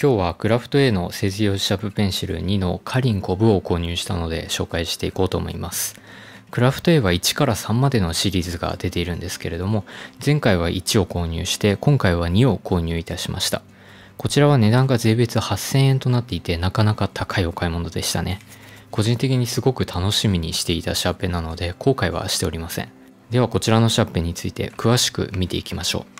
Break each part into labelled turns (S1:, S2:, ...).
S1: 今日はクラフト A のセジオシャープペンシル2のカリンコブを購入したので紹介していこうと思います。クラフト A は1から3までのシリーズが出ているんですけれども、前回は1を購入して今回は2を購入いたしました。こちらは値段が税別8000円となっていて、なかなか高いお買い物でしたね。個人的にすごく楽しみにしていたシャーペンなので後悔はしておりません。ではこちらのシャーペンについて詳しく見ていきましょう。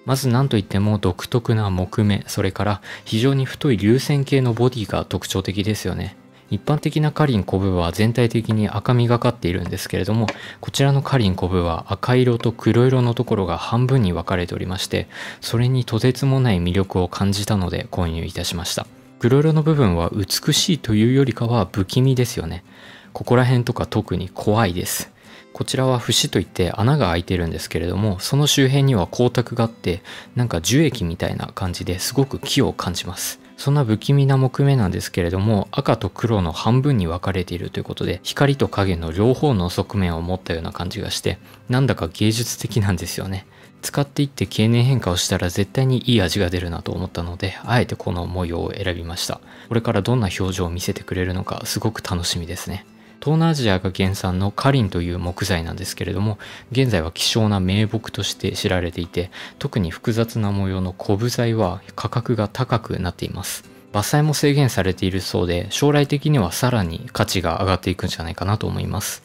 S1: まず何といっても独特な木目、それから非常に太い流線形のボディが特徴的ですよね。一般的なカリンコブは全体的に赤みがかっているんですけれども、こちらのカリンコブは赤色と黒色のところが半分に分かれておりまして、それにとてつもない魅力を感じたので購入いたしました。黒色の部分は美しいというよりかは不気味ですよね。ここら辺とか特に怖いです。こちらは節といって穴が開いてるんですけれども、その周辺には光沢があって、なんか樹液みたいな感じですごく木を感じます。そんな不気味な木目なんですけれども、赤と黒の半分に分かれているということで、光と影の両方の側面を持ったような感じがして、なんだか芸術的なんですよね。使っていって経年変化をしたら絶対にいい味が出るなと思ったので、あえてこの模様を選びました。これからどんな表情を見せてくれるのかすごく楽しみですね。東南アジアが原産のカリンという木材なんですけれども、現在は希少な名木として知られていて、特に複雑な模様のコブ材は価格が高くなっています。伐採も制限されているそうで、将来的にはさらに価値が上がっていくんじゃないかなと思います。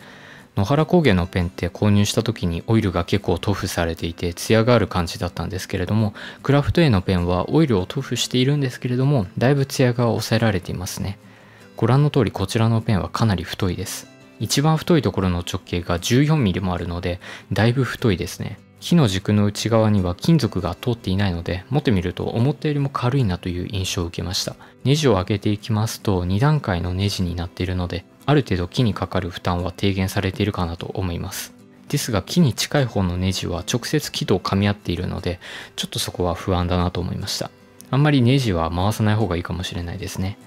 S1: 野原工芸のペンって購入した時にオイルが結構塗布されていて艶がある感じだったんですけれども、クラフト A のペンはオイルを塗布しているんですけれども、だいぶ艶が抑えられていますね。ご覧の通りこちらのペンはかなり太いです。一番太いところの直径が 14mm もあるので、だいぶ太いですね。木の軸の内側には金属が通っていないので、持ってみると思ったよりも軽いなという印象を受けました。ネジを開けていきますと2段階のネジになっているので、ある程度木にかかる負担は低減されているかなと思います。ですが木に近い方のネジは直接木と噛み合っているので、ちょっとそこは不安だなと思いました。あんまりネジは回さない方がいいかもしれないですね。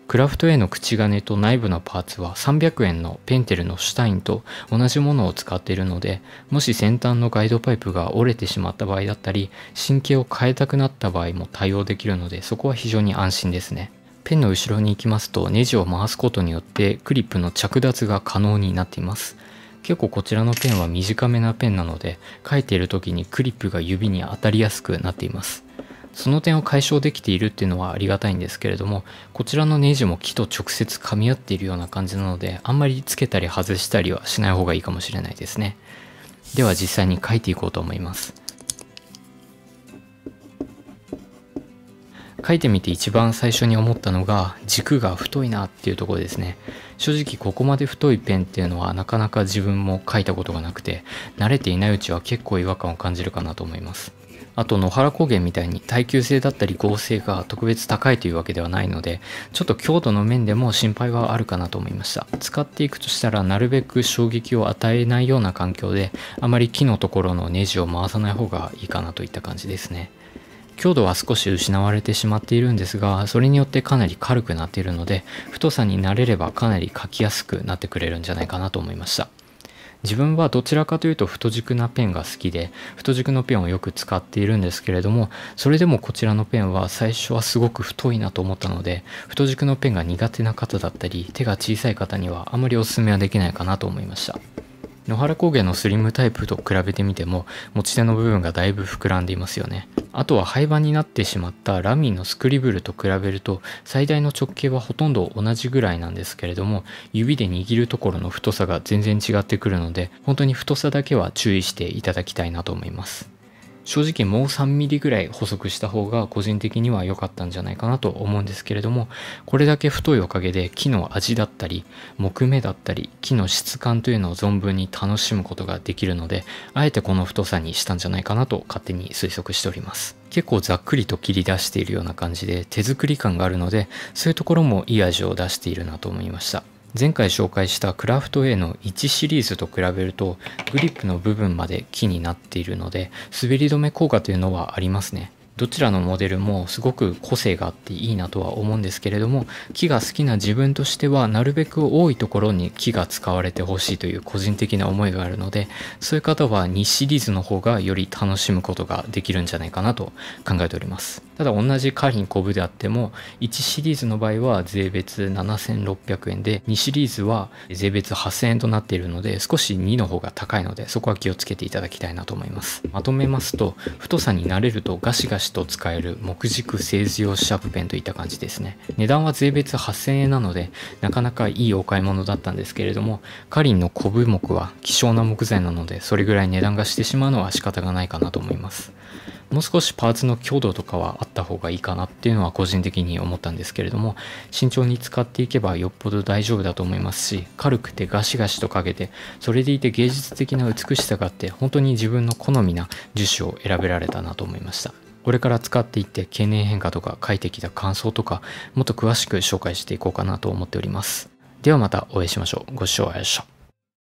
S1: クラフト A の口金と内部のパーツは300円のペンテルのシュタインと同じものを使っているので、もし先端のガイドパイプが折れてしまった場合だったり、神経を変えたくなった場合も対応できるので、そこは非常に安心ですね。ペンの後ろに行きますと、ネジを回すことによってクリップの着脱が可能になっています。結構こちらのペンは短めなペンなので、書いている時にクリップが指に当たりやすくなっています。その点を解消できているっていうのはありがたいんですけれども、こちらのネジも木と直接噛み合っているような感じなので、あんまりつけたり外したりはしない方がいいかもしれないですね。では実際に書いていこうと思います。書いてみて一番最初に思ったのが、軸が太いなっていうところですね。正直ここまで太いペンっていうのはなかなか自分も書いたことがなくて、慣れていないうちは結構違和感を感じるかなと思います。あと野原工芸みたいに耐久性だったり剛性が特別高いというわけではないので、ちょっと強度の面でも心配はあるかなと思いました。使っていくとしたらなるべく衝撃を与えないような環境で、あまり木のところのネジを回さない方がいいかなといった感じですね。強度は少し失われてしまっているんですが、それによってかなり軽くなっているので、太さに慣れればかなり書きやすくなってくれるんじゃないかなと思いました。自分はどちらかというと太軸なペンが好きで、太軸のペンをよく使っているんですけれども、それでもこちらのペンは最初はすごく太いなと思ったので、太軸のペンが苦手な方だったり手が小さい方にはあまりおすすめはできないかなと思いました。野原工芸のスリムタイプと比べてみても持ち手の部分がだいぶ膨らんでいますよね。あとは廃盤になってしまったラミーのスクリブルと比べると最大の直径はほとんど同じぐらいなんですけれども、指で握るところの太さが全然違ってくるので、本当に太さだけは注意していただきたいなと思います。正直もう 3mm ぐらい細くした方が個人的には良かったんじゃないかなと思うんですけれども、これだけ太いおかげで木の味だったり木目だったり木の質感というのを存分に楽しむことができるので、あえてこの太さにしたんじゃないかなと勝手に推測しております。結構ざっくりと切り出しているような感じで手作り感があるので、そういうところもいい味を出しているなと思いました。前回紹介したクラフト A の1シリーズと比べるとグリップの部分まで木になっているので、滑り止め効果というのはありますね。どちらのモデルもすごく個性があっていいなとは思うんですけれども、木が好きな自分としてはなるべく多いところに木が使われてほしいという個人的な思いがあるので、そういう方は2シリーズの方がより楽しむことができるんじゃないかなと考えております。ただ同じカリンコブであっても1シリーズの場合は税別7600円で2シリーズは税別8000円となっているので、少し2の方が高いのでそこは気をつけていただきたいなと思います。まとめますと、太さに慣れるとガシガシと使える木軸製図用シャープペンといった感じですね。値段は税別8000円なのでなかなかいいお買い物だったんですけれども、カリンのコブ木は希少な木材なのでそれぐらい値段がしてしまうのは仕方がないかなと思います。もう少しパーツの強度とかはあった方がいいかなっていうのは個人的に思ったんですけれども、慎重に使っていけばよっぽど大丈夫だと思いますし、軽くてガシガシとかけて、それでいて芸術的な美しさがあって、本当に自分の好みな樹脂を選べられたなと思いました。これから使っていって経年変化とか書いてきた感想とかもっと詳しく紹介していこうかなと思っております。ではまたお会いしましょう。ご視聴ありがとうございました。